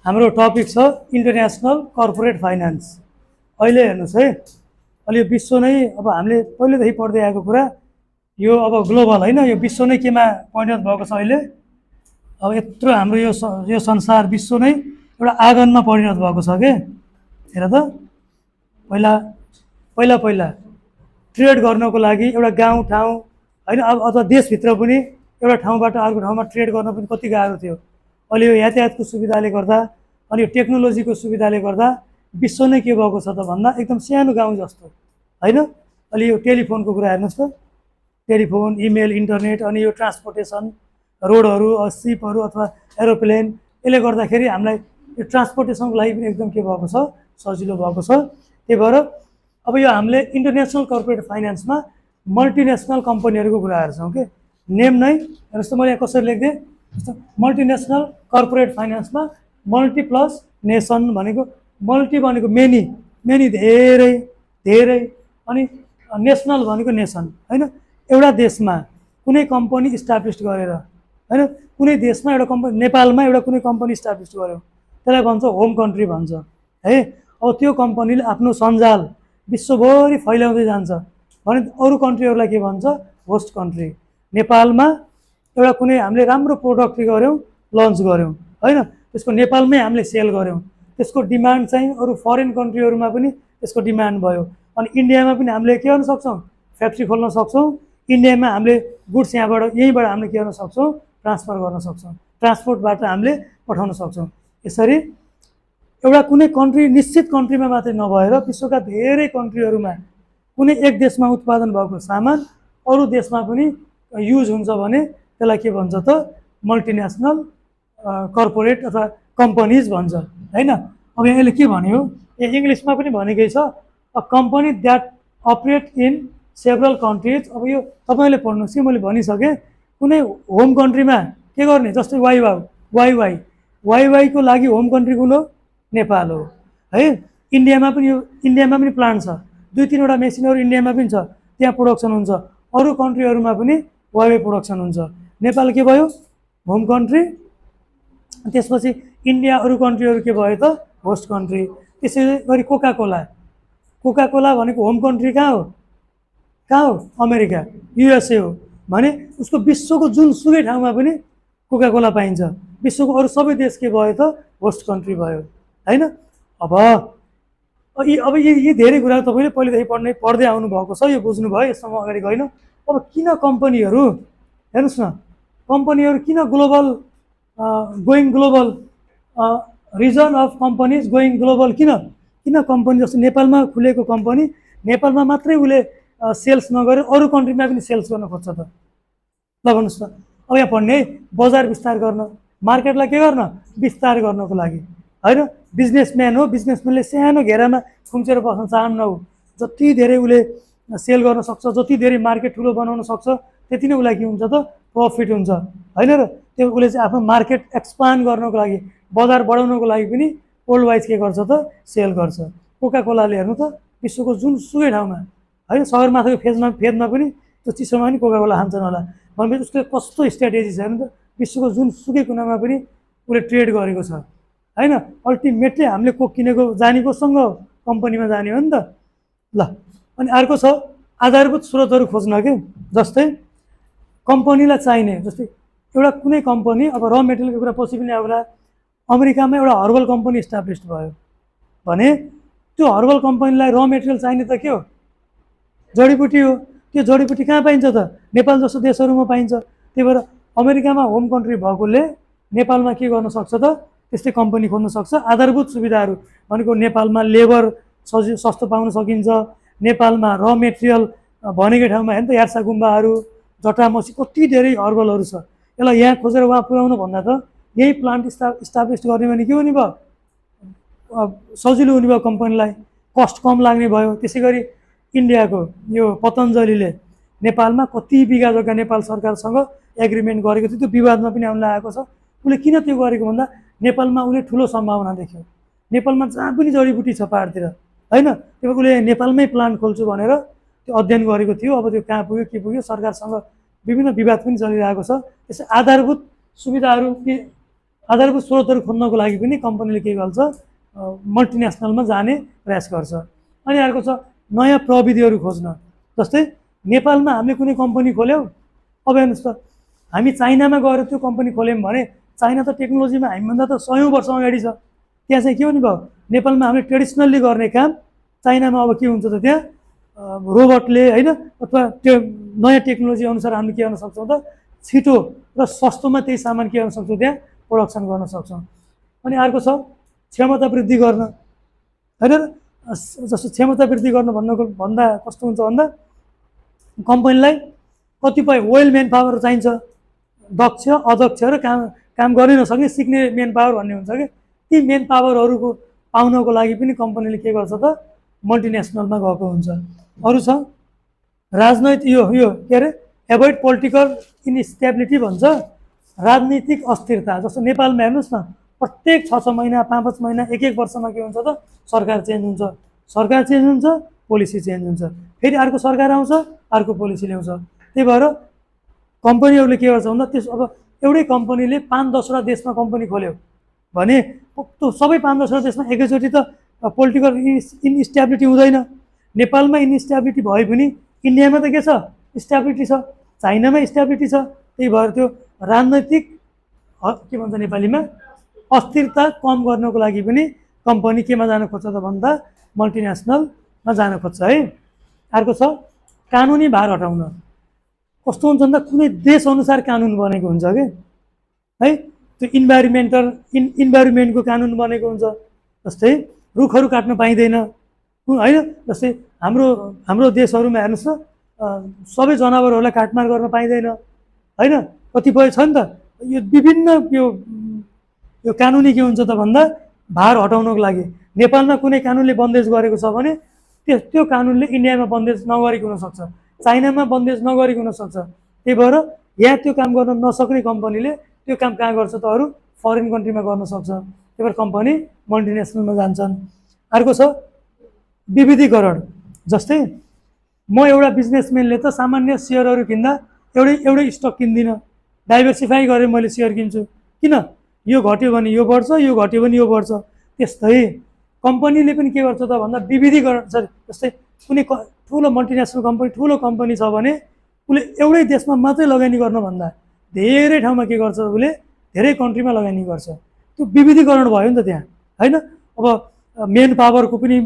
हाम्रो टपिक छ international corporate finance. अहिले हेर्नुहोस् है, अहिले यो विश्व नै अब हामीले पहिलेदेखि पढ्दै आएको कुरा, यो अब ग्लोबल होइन, यो विश्व नै केमा परिणत भएको छ अहिले। अब यत्रो हाम्रो यो संसार विश्व नै एउटा आँगनमा परिणत भएको छ के। हेर त, पहिला पहिला पहिला ट्रेड गर्नको लागि एउटा गाउँ ठाउँ होइन, अब अथवा देशभित्र पनि एउटा ठाउँबाट अर्को ठाउँमा ट्रेड गर्न पनि कति गाह्रो थियो। अहिले यो यातायातको सुविधाले गर्दा अनि यो टेक्नोलोजीको सुविधाले गर्दा विश्व नै के भएको छ त भन्दा एकदम सानो गाउँ जस्तो होइन। अहिले यो टेलिफोनको कुरा हेर्नुहोस् त, टेलिफोन, इमेल, इन्टरनेट, अनि यो ट्रान्सपोर्टेसन, रोडहरू, सिपहरू अथवा एरोप्लेन, यसले गर्दाखेरि हामीलाई यो ट्रान्सपोर्टेसनको लागि पनि एकदम के भएको छ, सजिलो भएको छ। त्यही भएर अब यो हामीले इन्टरनेसनल कर्पोरेट फाइनेन्समा मल्टिनेसनल कम्पनीहरूको कुरा हेर्छौँ कि। नेम नै हेर्नुहोस् त, मैले यहाँ कसरी लेखिदिएँ, मल्टिनेसनल कर्पोरेट फाइनेन्समा मल्टी प्लस नेसन भनेको, मल्टी भनेको मेनी, मेनी धेरै धेरै, अनि नेसनल भनेको नेसन होइन। एउटा देशमा कुनै कम्पनी इस्टाब्लिस गरेर होइन, कुनै देशमा एउटा कम्पनी, नेपालमा एउटा कुनै कम्पनी इस्टाब्लिस गर्यो, त्यसलाई भन्छ होम कन्ट्री भन्छ है। अब त्यो कम्पनीले आफ्नो सञ्जाल विश्वभरि फैलाउँदै जान्छ भने अरू कन्ट्रीहरूलाई के भन्छ, होस्ट कन्ट्री। नेपालमा एउटा कुनै हामीले राम्रो प्रोडक्ट के गऱ्यौँ, लन्च गऱ्यौँ होइन, त्यसको नेपालमै हामीले सेल गऱ्यौँ, त्यसको डिमान्ड चाहिँ अरू फरेन कन्ट्रीहरूमा पनि त्यसको डिमान्ड भयो। अनि इन्डियामा पनि हामीले के गर्न सक्छौँ, फ्याक्ट्री खोल्न सक्छौँ। इन्डियामा हामीले गुड्स यहीँबाट हामीले के गर्न सक्छौँ, ट्रान्सफर गर्न सक्छौँ, ट्रान्सपोर्टबाट हामीले पठाउन सक्छौँ। यसरी एउटा कुनै कन्ट्री, निश्चित कन्ट्रीमा मात्रै नभएर विश्वका धेरै कन्ट्रीहरूमा कुनै एक देशमा उत्पादन भएको सामान अरू देशमा पनि युज हुन्छ भने त्यसलाई के भन्छ त, मल्टिनेसनल कर्पोरेट अथवा कम्पनीज भन्छ होइन। अब यसले के भन्यो, इङ्ग्लिसमा पनि भनेकै छ, a company that operate in several countries. अब यो तपाईँले पढ्नुहोस् कि, मैले भनिसकेँ। कुनै होम कन्ट्रीमा के गर्ने, जस्तै वाइवाईको लागि होम कन्ट्री कुन हो, नेपाल हो है। इन्डियामा पनि प्लान्ट छ, 2-3वटा मेसिनहरू इन्डियामा पनि छ, त्यहाँ प्रोडक्सन हुन्छ। अरू कन्ट्रीहरूमा पनि वाइवाई प्रोडक्सन हुन्छ। नेपाल के भयो, होम कन्ट्री। त्यसपछि इन्डिया, अरू कन्ट्रीहरू के भयो त, होस्ट कन्ट्री। त्यसै गरी कोका कोला भनेको होम कन्ट्री कहाँ हो, अमेरिका, युएसए हो भने उसको विश्वको जुनसुकै ठाउँमा पनि कोका कोला पाइन्छ। विश्वको अरू सबै देश के भयो त, होस्ट कन्ट्री भयो होइन। अब यी धेरै कुरा तपाईँले पहिलेदेखि पढ्दै आउनुभएको छ, यो बुझ्नुभयो, यसमा अगाडि गएन। अब किन कम्पनीहरू, हेर्नुहोस् न, कम्पनीहरू किन going global, reason of companies going global, किन कम्पनी जस्तो नेपालमा खुलेको कम्पनी नेपालमा मात्रै उसले सेल्स नगरेर अरू कन्ट्रीमा पनि सेल्स गर्न खोज्छ त, ल भन्नुहोस् त। अब यहाँ पढ्ने है, बजार विस्तार गर्न, मार्केटलाई के गर्न, विस्तार गर्नको लागि होइन। बिजनेसम्यान हो, बिजनेसम्यानले सानो घेरामा खुम्चेर बस्न चाहन्न हो। जति धेरै उसले सेल गर्न सक्छ, जति धेरै मार्केट ठुलो बनाउन सक्छ, त्यति नै उसलाई के हुन्छ त, प्रफिट हुन्छ होइन। र त्यो उसले चाहिँ आफ्नो मार्केट एक्सपान्ड गर्नको लागि, बजार बढाउनको लागि पनि वर्ल्ड वाइज के गर्छ त, सेल गर्छ। कोका कोलाले हेर्नु त, विश्वको जुनसुकै ठाउँमा होइन, सगरमाथाको फेदमा पनि त्यो चिसोमा पनि कोका कोला खान्छन् होला भनेपछि उसको कस्तो स्ट्राटेजी छ हेर्नु त। विश्वको जुनसुकै कुनामा पनि उसले ट्रेड गरेको छ होइन। अल्टिमेटली हामीले कोक किनेको जाने कोसँग, कम्पनीमा जाने हो नि त। ल, अनि अर्को छ आधारभूत स्रोतहरू खोज्न के। जस्तै कम्पनीलाई चाहिने, जस्तै एउटा कुनै कम्पनी, अब र मेटेरियलको कुरा पछि पनि आउला। अमेरिकामा एउटा हर्बल कम्पनी इस्टाब्लिस भयो भने त्यो हर्बल कम्पनीलाई र मेटेरियल चाहिने त के हो, जडीबुटी हो। त्यो जडीबुटी कहाँ पाइन्छ त, नेपाल जस्तो देशहरूमा पाइन्छ। त्यही भएर अमेरिकामा होम कन्ट्री भएकोले नेपालमा के गर्न सक्छ त, त्यस्तै कम्पनी खोल्न सक्छ। आधारभूत सुविधाहरू भनेको नेपालमा लेबर सस्तो पाउन सकिन्छ, नेपालमा र मेटेरियल भनेकै ठाउँमा हेर्नु त, यार्सा गुम्बाहरू, जटामसी, कति धेरै हर्बलहरू छ। यसलाई यहाँ खोजेर उहाँ पुर्याउनु भन्दा त यही प्लान्ट इस्टाब्लिस गर्ने भने के हुने भयो, सजिलो हुने भयो कम्पनीलाई, कस्ट कम लाग्ने भयो। त्यसै गरी इन्डियाको यो पतञ्जलीले नेपालमा कति बिघा जग्गा नेपाल सरकारसँग एग्रिमेन्ट गरेको थियो, त्यो विवादमा पनि आउन लागेको छ। उसले किन त्यो गरेको भन्दा नेपालमा उसले ठुलो सम्भावना देख्यो। नेपालमा जहाँ पनि जडीबुटी छ पाहाडतिर होइन, त्यो उसले नेपालमै प्लान्ट खोल्छु भनेर त्यो अध्ययन गरेको थियो। अब त्यो कहाँ पुग्यो, के पुग्यो, सरकारसँग विभिन्न विवाद पनि चलिरहेको छ। त्यसै आधारभूत सुविधाहरू आधारभूत स्रोतहरू खोज्नको लागि पनि कम्पनीले के गर्छ, मल्टिनेसनलमा जाने प्रयास गर्छ। अनि अर्को छ नयाँ प्रविधिहरू खोज्न। जस्तै नेपालमा हामीले कुनै कम्पनी खोल्यौँ, अब हेर्नुहोस् त हामी चाइनामा गएर त्यो कम्पनी खोल्यौँ भने चाइना त टेक्नोलोजीमा हामीभन्दा त 100औं वर्ष अगाडि छ। त्यहाँ चाहिँ के हुने भयो, नेपालमा हामीले ट्रेडिसनल्ली गर्ने काम चाइनामा अब के हुन्छ त, त्यहाँ रोबोटले होइन अथवा त्यो नयाँ टेक्नोलोजी अनुसार हामीले के गर्न सक्छौँ त, छिटो र सस्तोमा त्यही सामान के गर्न सक्छौँ, त्यहाँ प्रोडक्सन गर्न सक्छौँ। अनि अर्को छ क्षमता वृद्धि गर्न, होइन र? जस्तो क्षमता वृद्धि गर्न भन्दा कस्तो हुन्छ भन्दा कम्पनीलाई कतिपय वेल मेन पावर चाहिन्छ, दक्ष अदक्ष र काम गर्नै नसक्ने सिक्ने मेन पावर भन्ने हुन्छ कि ती मेन पावरहरूको पाउनको लागि पनि कम्पनीले के गर्छ त, मल्टिनेसनलमा गएको हुन्छ। अरू छ राजनैतिक यो के अरे एभोइड पोलिटिकल इनस्टेबिलिटी भन्छ, राजनीतिक अस्थिरता। जस्तो नेपालमा हेर्नुहोस् न, प्रत्येक 6 महिना 5 महिना 1 वर्षमा के हुन्छ त, सरकार चेन्ज हुन्छ, सरकार चेन्ज हुन्छ, पोलिसी चेन्ज हुन्छ, फेरि अर्को सरकार आउँछ, अर्को पोलिसी ल्याउँछ। त्यही भएर कम्पनीहरूले के गर्छ भन्दा त्यस अब एउटै कम्पनीले 5-10वटा देशमा कम्पनी खोल्यो भने त्यो सबै 5-10वटा देशमा एकैचोटि त पोलिटिकल इनस्टेबिलिटी हुँदैन। नेपालमा इनस्टेबिलिटी भए पनि इन्डियामा त के छ, स्टेबिलिटी छ, चाइनामा स्टेबिलिटी छ। त्यही भएर त्यो राजनैतिक के भन्छ नेपालीमा अस्थिरता कम गर्नको लागि पनि कम्पनी केमा जान खोज्छ त भन्दा मल्टिनेसनलमा जान खोज्छ है। अर्को छ कानुनी भार हटाउन। कस्तो हुन्छ भन्दा कुनै देश अनुसार कानुन बनेको हुन्छ कि है, त्यो इन्भाइरोमेन्टको कानुन बनेको हुन्छ। जस्तै रुखहरू काट्न पाइँदैन होइन, जस्तै हाम्रो देशहरूमा हेर्नुहोस् न, सबै जनावरहरूलाई काटमार गर्न पाइँदैन होइन, कतिपय छ नि त। यो विभिन्न यो कानुनी के हुन्छ त भन्दा भार हटाउनको लागि नेपालमा कुनै कानुनले बन्देज गरेको छ भने त्यो कानुनले इन्डियामा बन्देज नगरेको हुनसक्छ, चाइनामा बन्देज नगरेको हुनसक्छ। त्यही भएर यहाँ त्यो काम गर्न नसक्ने कम्पनीले त्यो काम कहाँ गर्छ त, अरू फरेन कन्ट्रीमा गर्न सक्छ। त्यही भएर कम्पनी मल्टिनेसनलमा जान्छन्। अर्को छ विविधीकरण। जस्तै म एउटा बिजनेसम्यानले त सामान्य सेयरहरू किन्दा एउटै स्टक किन्दिनँ, डाइभर्सिफाई गरेर मैले सेयर किन्छु। किन? यो घट्यो भने यो बढ्छ, यो घट्यो भने यो बढ्छ। त्यस्तै कम्पनीले पनि के गर्छ त भन्दा विविधीकरण। जस्तै कुनै ठुलो मल्टिनेसनल कम्पनी ठुलो कम्पनी छ भने उसले एउटै देशमा मात्रै लगानी गर्नुभन्दा धेरै ठाउँमा के गर्छ, उसले धेरै कन्ट्रीमा लगानी गर्छ। त्यो विविधीकरण भयो नि त त्यहाँ होइन। अब मेन पावरको पनि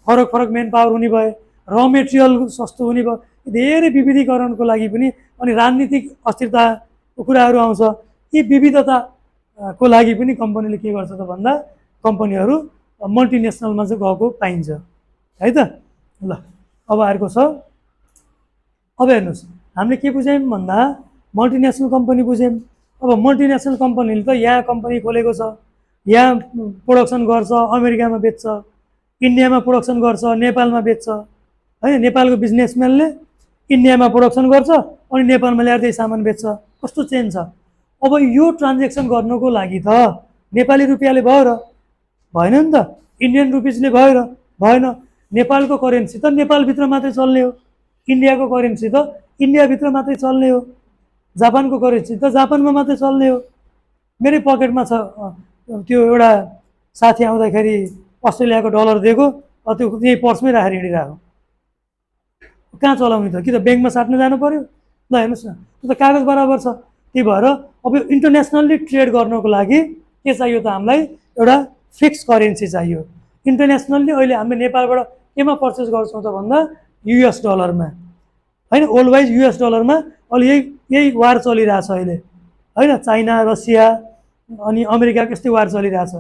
फरक मेन पावर हुने भयो, र मेटेरियल सस्तो हुने भयो, धेरै विविधीकरणको लागि पनि। अनि राजनीतिक अस्थिरताको कुराहरू आउँछ। यी विविधताको लागि पनि कम्पनीले के गर्छ त भन्दा कम्पनीहरू मल्टिनेसनलमा चाहिँ गएको पाइन्छ है त। ल अब अर्को छ, अब हेर्नुहोस् हामीले के बुझ्यौँ भन्दा मल्टिनेसनल कम्पनी बुझ्यौँ। अब मल्टिनेसनल कम्पनीले त यहाँ कम्पनी खोलेको छ, यहाँ प्रोडक्सन गर्छ, अमेरिकामा बेच्छ, इन्डियामा प्रोडक्सन गर्छ, नेपालमा बेच्छ होइन। नेपालको बिजनेसम्यानले इन्डियामा प्रोडक्सन गर्छ अनि नेपालमा ल्याएर त्यही सामान बेच्छ। कस्तो चेन्ज छ। अब यो ट्रान्जेक्सन गर्नको लागि त नेपाली रुपियाँले भयो र भएन नि त, इन्डियन रुपिजले भयो र भएन। नेपालको करेन्सी त नेपालभित्र मात्रै चल्ने हो, इन्डियाको करेन्सी त इन्डियाभित्र मात्रै चल्ने हो, जापानको करेन्सी त जापानमा मात्रै चल्ने हो। मेरै पकेटमा छ त्यो एउटा साथी आउँदाखेरि अस्ट्रेलियाको डलर दिएको, त्यो यही पर्समै राखेर हिँडिरहेको, कहाँ चलाउने त, कि त ब्याङ्कमा साट्न जानु पर्यो। ल हेर्नुहोस् न, त्यो त कागज बराबर छ। त्यही भएर अब यो इन्टरनेसनल्ली ट्रेड गर्नको लागि के चाहियो त, हामीलाई एउटा फिक्स करेन्सी चाहियो। इन्टरनेसनल्ली अहिले हामीले नेपालबाट केमा पर्चेस गर्छौँ त भन्दा US डलरमा होइन, वर्ल्डवाइज US डलरमा। अहिले यही वार चलिरहेछ अहिले होइन, चाइना रसिया अनि अमेरिकाको यस्तै वार चलिरहेछ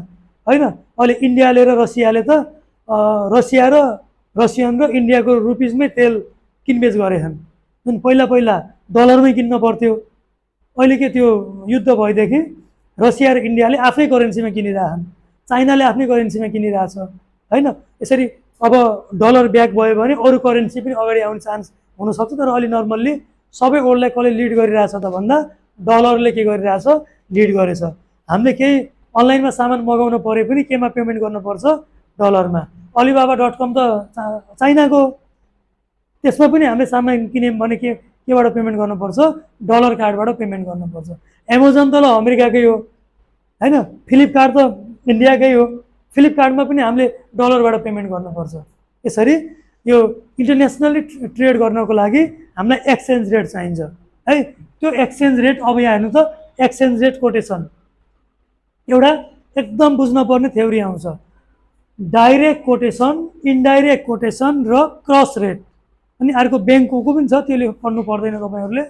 होइन। अहिले इन्डियाले र रसियाले त रसिया र रसियन र इन्डियाको रुपिजमै तेल किनबेच गरेछन्। जुन पहिला डलरमै किन्न पर्थ्यो, अहिले के त्यो युद्ध भएदेखि रसिया र इन्डियाले आफ्नै करेन्सीमा किनिरहेछन्, चाइनाले आफ्नै करेन्सीमा किनिरहेछ होइन। यसरी अब डलर ब्याक भयो भने अरू करेन्सी पनि अगाडि आउने चान्स हुनसक्छ। तर अहिले नर्मल्ली सबै वर्ल्डलाई कसले लिड गरिरहेछ त भन्दा डलरले के गरिरहेछ, लिड गरेछ। हामीले केही अनलाइनमा सामान मगाउनु परे पनि केमा पेमेन्ट गर्नुपर्छ, डलरमा। Alibaba.com त चाइनाको, त्यसमा पनि हामीले सामान किन्यौँ भने केबाट पेमेन्ट गर्नुपर्छ, डलर कार्डबाट पेमेन्ट गर्नुपर्छ। एमाजोन त ल अमेरिकाकै हो हैन। फ्लिपकार्ट त इन्डियाकै हो, फ्लिपकार्टमा पनि हामीले डलरबाट पेमेन्ट गर्नुपर्छ। यसरी यो इन्टरनेसनली ट्रेड गर्नको लागि हामीलाई एक्सचेन्ज रेट चाहिन्छ है। त्यो एक्सचेन्ज रेट अब यहाँ हेर्नु त, एक्सचेन्ज रेट कोटेसन एउटा एकदम बुझ्न पर्ने थ्योरी आउँछ। डाइरेक्ट कोटेसन, इन्डाइरेक्ट कोटेसन र क्रस रेट। अनि अर्को ब्याङ्कको पनि छ, त्यसले पढ्नु पर्दैन तपाईँहरूले।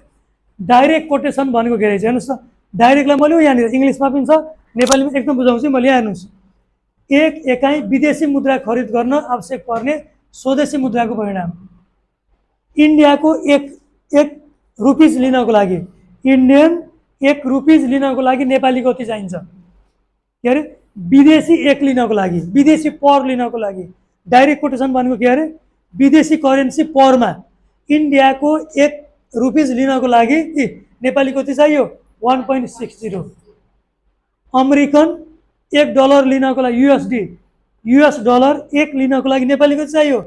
डाइरेक्ट कोटेसन भनेको के रहेछ हेर्नुहोस् त। डाइरेक्टलाई मैले यहाँनिर इङ्ग्लिसमा पनि छ, नेपालीमा एकदम बुझाउँछु मैले। यहाँ हेर्नुहोस्, एक एकाइ विदेशी मुद्रा खरिद गर्न आवश्यक पर्ने स्वदेशी मुद्राको परिणाम। इन्डियाको एक रुपिज लिनको लागि, इन्डियन 1 रुपिज लिनको लागि नेपाली कति चाहिन्छ? के अरे विदेशी 1 लिनको लागि, विदेशी पर लिनको लागि। डाइरेक्ट कोटेसन भनेको के अरे विदेशी करेन्सी परमा इन्डियाको 1 रुपिज लिनको लागि नेपाली कति चाहियो? 1.60। अमेरिकन 1 डलर लिनको लागि, युएस डलर 1 लिनको लागि नेपाली कति चाहियो?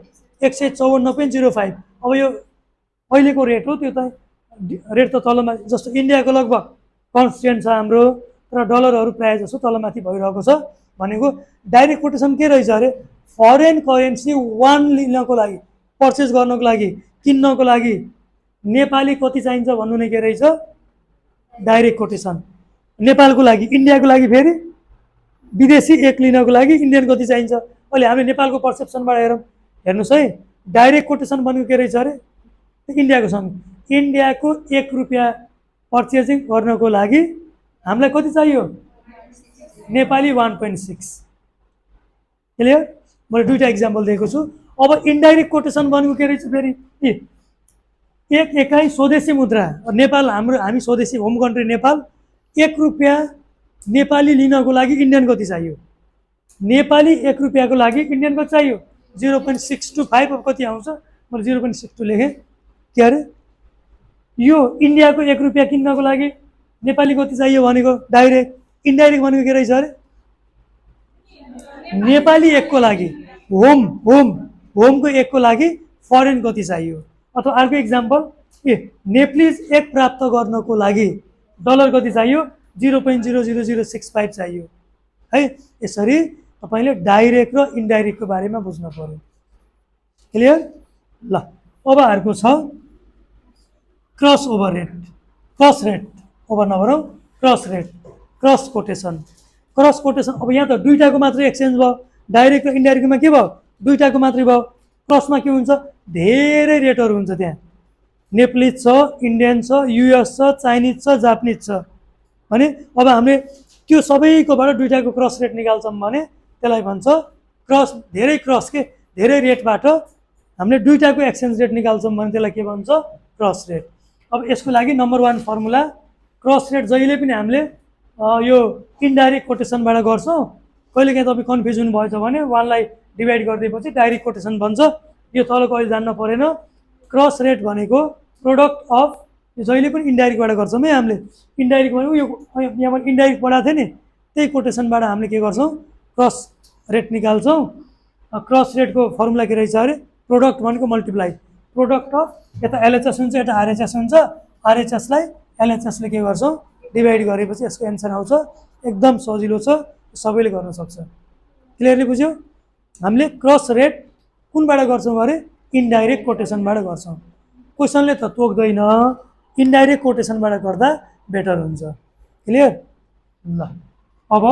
154.05। अब यो अहिलेको रेट हो, त्यो त रेट त तलमा, जस्तो इन्डियाको लगभग कन्स्टेन्ट छ हाम्रो, र डलरहरू प्रायः जसो तलमाथि भइरहेको छ। भनेको डाइरेक्ट कोटेसन के रहेछ अरे फरेन करेन्सी 1 लिनको लागि, पर्चेस गर्नको लागि, किन्नको लागि नेपाली कति चाहिन्छ भन्नु नै के रहेछ डाइरेक्ट कोटेसन। नेपालको लागि, इन्डियाको लागि फेरि विदेशी 1 लिनको लागि इन्डियन कति चाहिन्छ? अहिले हामीले नेपालको पर्सेप्सनबाट हेरौँ, हेर्नुहोस् है। डाइरेक्ट कोटेसन भनेको के रहेछ अरे इन्डियाको सँग, इन्डियाको 1 रुपियाँ पर्चेसिङ गर्नको लागि हामीलाई कति चाहियो? नेपाली 1.6। क्लियर? मैले दुईवटा इक्जाम्पल दिएको छु। अब इन्डाइरेक्ट कोटेसन भनेको के रहेछ फेरि एक एकाइ स्वदेशी मुद्रा। नेपाल हामी स्वदेशी होम कन्ट्री नेपाल, 1 रुपियाँ नेपाली लिनको लागि इन्डियन कति चाहियो? नेपाली 1 रुपियाँको लागि इन्डियन कति चाहियो? 0.625। अब कति आउँछ? मैले 0.62 लेखेँ। के अरे यो इन्डियाको 1 रुपियाँ किन्नको लागि नेपाली कति चाहियो भनेको डाइरेक्ट। इन्डाइरेक्ट भनेको के रहेछ अरे नेपाली 1 को लागि होमको 1 को लागि फरेन कति चाहियो। अथवा अर्को इक्जाम्पल, नेप्लिज 1 प्राप्त गर्नको लागि डलर कति चाहियो? 0.00065 चाहियो है। यसरी तपाईँले डाइरेक्ट र इन्डाइरेक्टको बारेमा बुझ्नु पर्यो। क्लियर? ल अब अर्को छ cross over rate. Cross rate over नभरौँ, cross rate, cross quotation. Cross quotation अब यहाँ त दुईटाको मात्रै एक्सचेन्ज भयो, डाइरेक्ट र इन्डाइरेक्टमा के भयो? दुईटाको मात्रै भयो। क्रसमा के हुन्छ? धेरै रेटहरू हुन्छ त्यहाँ। नेप्लिज छ, इन्डियन छ, युएस छ, चाइनिज छ, जापानिज छ। भने अब हामीले त्यो सबैकोबाट दुईटाको क्रस रेट निकाल्छौँ भने त्यसलाई भन्छ क्रस, धेरै रेटबाट हामीले दुईटाको एक्सचेन्ज रेट निकाल्छौँ भने त्यसलाई के भन्छ? Cross rate. अब यसको लागि नम्बर 1 फर्मुला, क्रस रेट जहिले पनि हामीले यो इन्डाइरेक्ट कोटेसनबाट गर्छौँ। कहिलेकाहीँ तपाईँ कन्फ्युज हुनुभएछ भने 1 लाई डिभाइड गरिदिएपछि डाइरेक्ट कोटेसन भन्छ। यो तलको अहिले जान्न परेन। क्रस रेट भनेको प्रोडक्ट अफ, यो जहिले पनि इन्डाइरेक्टबाट गर्छौँ है हामीले। इन्डाइरेक्ट भनेको यो यहाँ मैले इन्डाइरेक्ट पढाएको थिएँ नि, त्यही कोटेसनबाट हामीले के गर्छौँ? क्रस रेट निकाल्छौँ। क्रस रेटको फर्मुला के रहेछ अरे प्रोडक्ट भनेको मल्टिप्लाई, प्रोडक्ट अफ, यता एलएचएस हुन्छ, यता आरएचएस हुन्छ। आरएचएसलाई एलएचएसले के गर्छौँ? डिभाइड गरेपछि यसको एन्सर आउँछ। एकदम सजिलो छ, सबैले गर्न सक्छ। क्लियरली बुझ्यो? हामीले क्रस रेट कुनबाट गर्छौँ अरे इन्डाइरेक्ट कोटेसनबाट गर्छौँ। क्वेसनले त तोक्दैन, इन्डाइरेक्ट कोटेसनबाट गर्दा बेटर हुन्छ। क्लियर? ल अब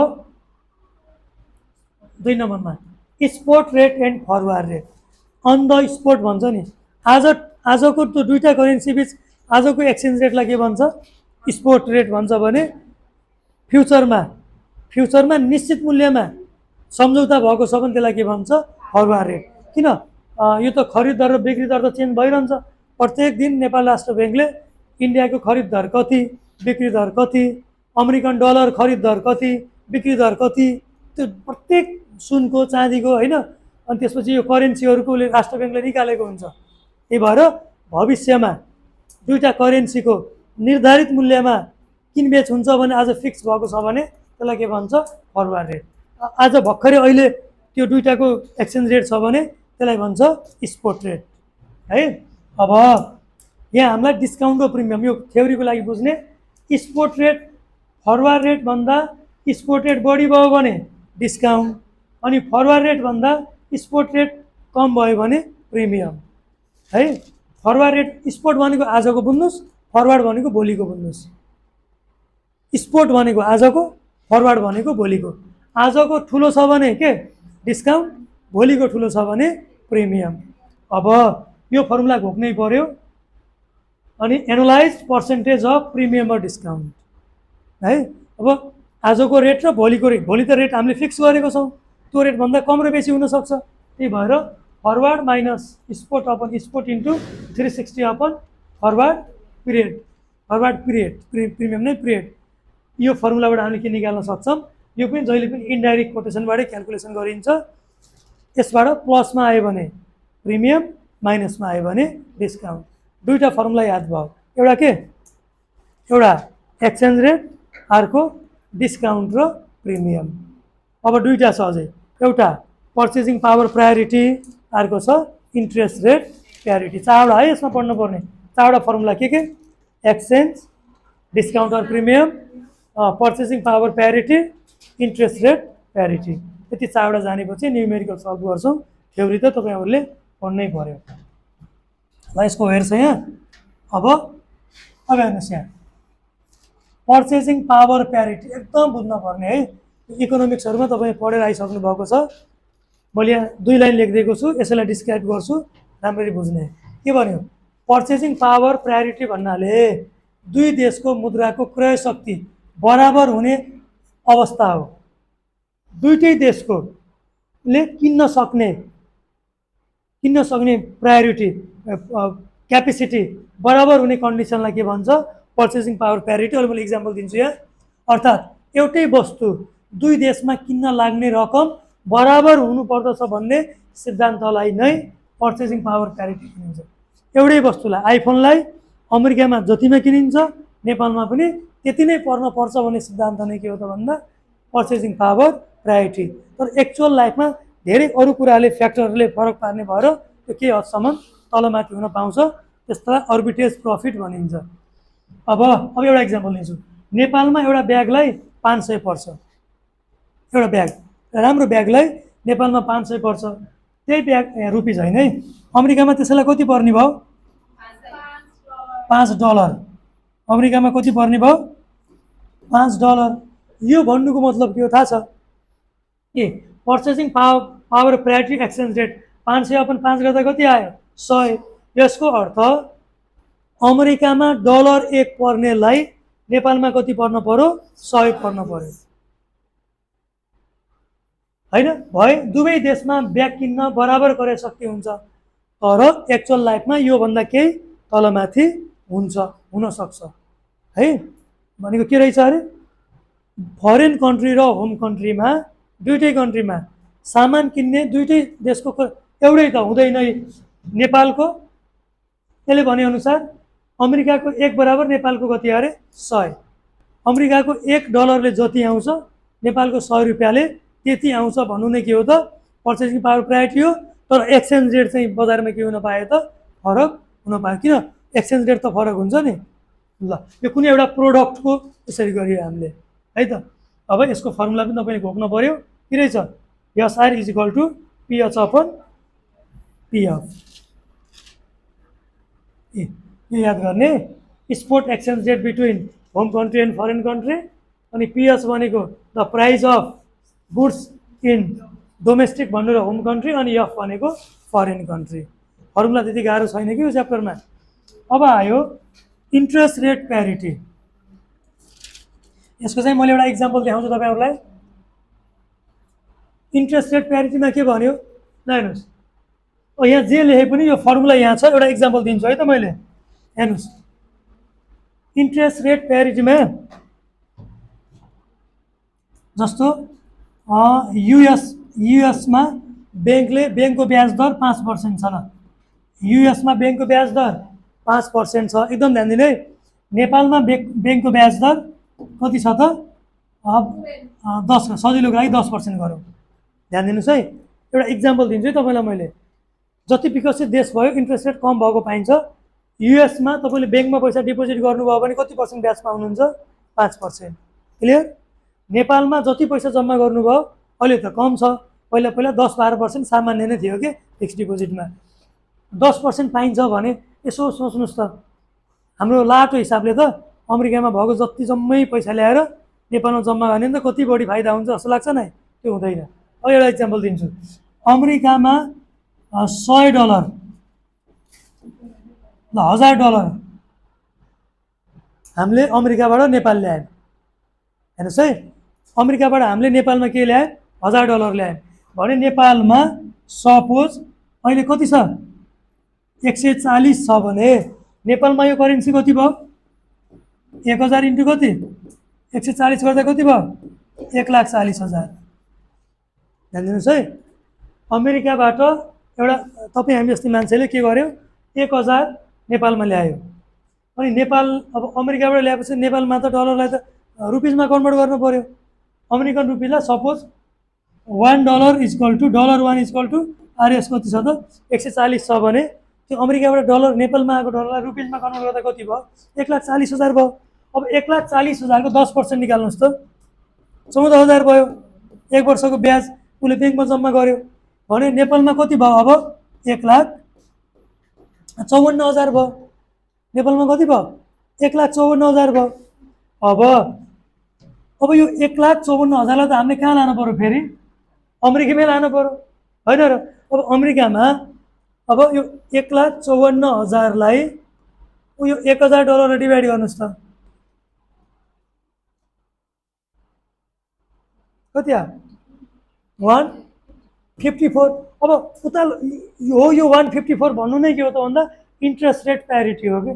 2 नम्बरमा spot rate and forward rate. On the spot भन्छ नि, आजको त्यो दुईटा करेन्सी बिच आजको एक्सचेन्ज रेटलाई के भन्छ? स्पोट रेट भन्छ। भने फ्युचरमा निश्चित मूल्यमा सम्झौता भएको छ भने त्यसलाई के भन्छ? Forward rate. किन? यो त खरिद दर र बिक्री दर त चेन्ज भइरहन्छ प्रत्येक दिन। नेपाल राष्ट्र ब्याङ्कले इन्डियाको खरिद दर कति, बिक्री दर कति, अमेरिकन डलर खरिद दर कति, बिक्री दर कति, त्यो प्रत्येक सुनको, चाँदीको होइन। अनि त्यसपछि यो करेन्सीहरूको राष्ट्र ब्याङ्कले निकालेको हुन्छ। त्यही भएर भविष्यमा दुईटा करेन्सीको निर्धारित मूल्यमा किनबेच हुन्छ भने आज फिक्स भएको छ भने त्यसलाई के भन्छ? Forward rate. आज भर्खरै अहिले त्यो दुईटाको एक्सचेन्ज रेट छ भने त्यसलाई भन्छ स्पोट रेट है। अब यहाँ हामीलाई डिस्काउन्ट र प्रिमियम, यो थ्योरीको लागि बुझ्ने। स्पोट रेट फरवार्ड रेट भन्दा स्पोट रेट बढी भयो भने डिस्काउन्ट, अनि फरवर्ड रेट भन्दा स्पोट रेट कम भयो भने प्रिमियम है। फरवर्ड रेट स्पोट भनेको आजको बुझ्नुहोस्, फरवर्ड भनेको भोलिको बुझ्नुहोस्। स्पोट भनेको आजको, फरवर्ड भनेको भोलिको। आजको ठुलो छ भने के डिस्काउन्ट, भोलिको ठुलो छ भने प्रिमियम। अब यो फर्मुला घोक्नै पर्यो। अनि एनालाइज पर्सेन्टेज अफ प्रिमियम र डिस्काउन्ट है। अब आजको रेट र भोलिको रेट, भोलि त रेट हामीले फिक्स गरेको छौँ, त्यो रेटभन्दा कम र बेसी हुनसक्छ। त्यही भएर forward minus spot upon spot into 360 upon forward period, forward period premium नै पिरियड। यो फर्मुलाबाट हामीले के निकाल्न सक्छौँ, यो पनि जहिले पनि इन्डाइरेक्ट कोटेसनबाटै क्यालकुलेसन गरिन्छ। यसबाट प्लसमा आयो भने प्रिमियम, माइनसमा आयो भने डिस्काउन्ट। दुईवटा फर्मुला याद भयो, एउटा के, एउटा एक्सचेन्ज रेट, अर्को डिस्काउन्ट र प्रिमियम। अब दुईवटा छ अझै, एउटा पर्चेसिङ पावर प्रायोरिटी, अर्को छ इन्ट्रेस्ट रेट प्यारिटी। चारवटा है यसमा पढ्नुपर्ने, चारवटा फर्मुला के exchange, discount or premium, purchasing power parity, interest rate parity. यति चारवटा जानेपछि न्युमेरिकल सल्भ गर्छौँ। थ्योरी त तपाईँहरूले पढ्नै पर्यो। ल यसको हेर्छ यहाँ। अब हेर्नुहोस् यहाँ पर्चेसिङ पावर प्यारिटी एकदम बुझ्न पर्ने है। इकोनोमिक्सहरूमा तपाईँ पढेर आइसक्नु भएको छ। मैले यहाँ 2 लाइन लेखिदिएको छु, यसैलाई डिस्क्राइब गर्छु, राम्ररी बुझ्ने। के भन्यो, पर्चेसिङ पावर प्रायोरिटी भन्नाले दुई देशको मुद्राको क्रय शक्ति बराबर हुने अवस्था हो। दुईटै देशको ले किन्न सक्ने प्रायोरिटी क्यापेसिटी बराबर हुने कन्डिसनलाई के भन्छ, पर्चेसिङ पावर प्यारिटी। अहिले मैले इक्जाम्पल दिन्छु यहाँ। अर्थात् एउटै वस्तु दुई देशमा किन्न लाग्ने रकम बराबर हुनुपर्दछ भन्ने सिद्धान्तलाई नै पर्चेसिङ पावर प्यारिटी भनिन्छ। एउटै वस्तुलाई, आइफोनलाई अमेरिकामा जतिमा किनिन्छ नेपालमा पनि त्यति नै पर्छ भन्ने सिद्धान्त नै के हो त भन्दा पर्चेसिङ पावर प्रायोरिटी। तर एक्चुअल लाइफमा धेरै अरू कुराले फ्याक्टरहरूले फरक पार्ने भएर त्यो केही हदसम्म तलमाथि हुन पाउँछ, त्यसलाई अर्बिट्रेज प्रफिट भनिन्छ। अब एउटा इक्जाम्पल लिन्छु। नेपालमा एउटा ब्यागलाई 500 पर्छ, एउटा ब्याग, राम्रो ब्यागलाई नेपालमा 500 पर्छ। त्यही ब्याग रुपिज होइन है, अमेरिकामा त्यसैलाई कति पर्ने भयो, $5। अमेरिकामा कति पर्ने भयो, $5। यो भन्नुको मतलब के हो थाहा छ, ए purchasing power priority exchange rate 500 upon 5 गर्दा कति आयो, 100। यसको अर्थ अमेरिकामा $1 पर्नेलाई नेपालमा कति पर्न पर्यो, 100 पर्न पर्यो हैन। भए दुवै देशमा ब्याग किन्न बराबर क्रय शक्ति हुन्छ, तर एक्चुअल लाइफमा यो भन्दा केही तलमाथि हुन्छ, हुन सक्छ है। भनेको के रहेछ अरे, फरेन कन्ट्री र होम कन्ट्रीमा, दुईटै कन्ट्रीमा सामान किन्ने दुईटै देशको एउटै त हुँदैन। नेपालको यसले भनेअनुसार अमेरिकाको 1 बराबर नेपालको कति अरे 100। अमेरिकाको $1 जति आउँछ नेपालको 100 रुपियाँले त्यति आउँछ भन्नु नै के हो त, पर्चेसिङ पावर प्रायोरिटी हो। तर एक्सचेन्ज रेट चाहिँ बजारमा के हुन पायो त, फरक हुन पायो। किन, एक्सचेन्ज रेट त फरक हुन्छ नि। ल यो कुनै एउटा प्रोडक्टको यसरी गरियो हामीले है त। अब यसको फर्मुला पनि तपाईँले घोक्न पर्यो, के रहेछ, SR is equal to PH upon PF। यो याद गर्ने, spot exchange rate between home country and foreign country, अनि PH भनेको the price of goods in domestic भन्नु र होम कन्ट्री, अनि F भनेको फरेन कन्ट्री। फर्मुला त्यति गाह्रो छैन कि यो च्याप्टरमा। अब आयो इन्ट्रेस्ट रेट प्यारिटी। यसको चाहिँ मैले एउटा इक्जाम्पल देखाउँछु तपाईँहरूलाई। इन्ट्रेस्ट रेट प्यारिटीमा के भन्यो, ल हेर्नुहोस्, यहाँ जे लेखे पनि यो फर्मुला यहाँ छ, एउटा इक्जाम्पल दिन्छु है त मैले। हेर्नुहोस्, इन्ट्रेस्ट रेट प्यारिटीमा जस्तो युएसमा ब्याङ्कको ब्याज दर 5% छ। ल युएसमा ब्याङ्कको ब्याज दर 5% छ, एकदम ध्यान दिनु है। नेपालमा ब्याङ्कको ब्याज दर कति छ त, 10, सजिलोको लागि 10% गरौँ। ध्यान दिनुहोस् है, एउटा इक्जाम्पल दिन्छु है तपाईँलाई मैले। जति विकसित देश भयो इन्ट्रेस्ट रेट कम भएको पाइन्छ। युएसमा तपाईँले ब्याङ्कमा पैसा डिपोजिट गर्नुभयो भने कति % ब्याज पाउनुहुन्छ, 5%। क्लियर। नेपालमा जति पैसा जम्मा गर्नुभयो अहिले त कम छ, पहिला पहिला 10-12% सामान्य नै थियो कि फिक्स्ड डिपोजिटमा। 10% पाइन्छ भने यसो सोच्नुहोस् त, हाम्रो लाटो हिसाबले त अमेरिकामा भएको जति जम्मै पैसा ल्याएर नेपालमा जम्मा गर्ने त कति बढी फाइदा हुन्छ जस्तो लाग्छ नै? त्यो हुँदैन। अब एउटा इक्जाम्पल दिन्छु। अमेरिकामा $100 ल $1000 हामीले अमेरिकाबाट नेपाल ल्यायौँ, हेर्नुहोस् है, अमेरिकाबाट हामीले नेपालमा के ल्यायौँ? $1000 ल्यायौँ भने नेपालमा सपोज अहिले कति छ? 140 छ भने नेपालमा यो करेन्सी कति भयो? 1000 इन्टु कति? 140 गर्दा कति भयो? 1,40,000। ध्यान दिनुहोस् है, अमेरिकाबाट एउटा तपाईँ हामी जस्तै मान्छेले के गर्यो? 1000 नेपालमा ल्यायो। अनि नेपाल अब अमेरिकाबाट ल्याएपछि नेपालमा त डलरलाई त रुपिजमा कन्भर्ट गर्नु पर्यो। अमेरिकन रुपिजलाई सपोज $1 इक्वल टु RS कति छ त? 140 छ भने त्यो अमेरिकाबाट डलर नेपालमा आएको डलरलाई रुपिजमा कन्भर्ट गर्दा कति भयो? 1,40,000 भयो। अब 1,40,000 को 10% निकाल्नुहोस् त, 14,000 भयो। 1 वर्षको ब्याज उसले ब्याङ्कमा जम्मा गर्यो भने नेपालमा कति भयो? अब 1,54,000 भयो। नेपालमा कति भयो? 1,54,000 भयो। अब यो 1,54,000लाई त हामीले कहाँ लानु पर्यो? फेरि अमेरिकामै लानु पर्यो, होइन र? अब अमेरिकामा अब यो 1,54,000लाई यो $1,000 डिभाइड गर्नुहोस् त, कति आयो? 154। अब उता यो 154 भन्नु नै के हो त भन्दा इन्ट्रेस्ट रेट प्यारिटी हो कि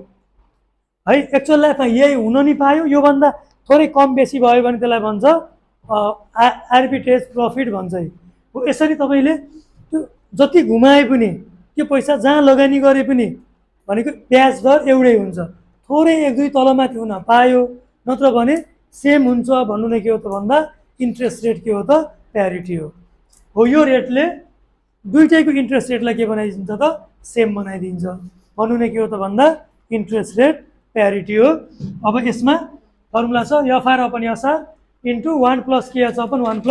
है। एक्चुअल लाइफमा यही हुन नि पायो, योभन्दा थोरै कम बेसी भयो भने त्यसलाई भन्छ आर्बिट्रेज प्रफिट भन्छ। यसरी तपाईँले त्यो जति घुमाए पनि त्यो पैसा जहाँ लगानी गरे पनि भनेको ब्याज दर एउटै हुन्छ, थोरै 1-2 तलमाथि हुन पायो, नत्र भने सेम हुन्छ। भन्नु नै के हो त भन्दा इन्ट्रेस्ट रेट के हो त? प्यारिटी हो। यो रेटले दुईटैको इन्ट्रेस्ट रेटलाई के बनाइदिन्छ त? सेम बनाइदिन्छ। भन्नु नै के हो त भन्दा इन्ट्रेस्ट रेट प्यारिटी हो। अब यसमा फर्मुला छ FR/SR इन्टु 1 + KH/1 +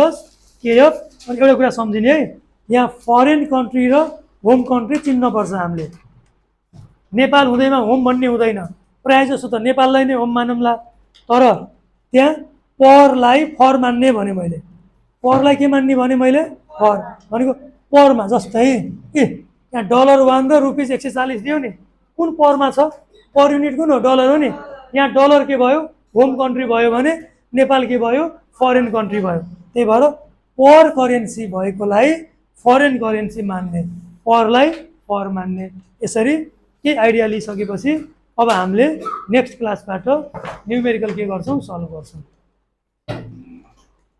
KF। अनि एउटा कुरा सम्झिने है, यहाँ फरेन कन्ट्री र होम कन्ट्री चिन्नुपर्छ हामीले। नेपाल हुँदैमा होम भन्ने हुँदैन, प्रायः जसो त नेपाललाई नै होम मानौँला। तर त्यहाँ परलाई फर मान्ने भने मैले, परलाई के मान्ने भने मैले? फर भनेको परमा। जस्तै यहाँ $1 र रुपिज 140 दियो नि, कुन परमा छ? पर युनिट कुन हो? डलर हो नि। यहाँ डलर के भयो? होम कन्ट्री भयो भने नेपाल के भयो? फरेन कन्ट्री भयो। त्यही भएर पर करेन्सी भएकोलाई फरेन करेन्सी मान्ने, परलाई पर मान्ने। यसरी के आइडिया लिइसकेपछि अब हामीले नेक्स्ट क्लासबाट न्युमेरिकल के गर्छौँ? सल्भ गर्छौँ।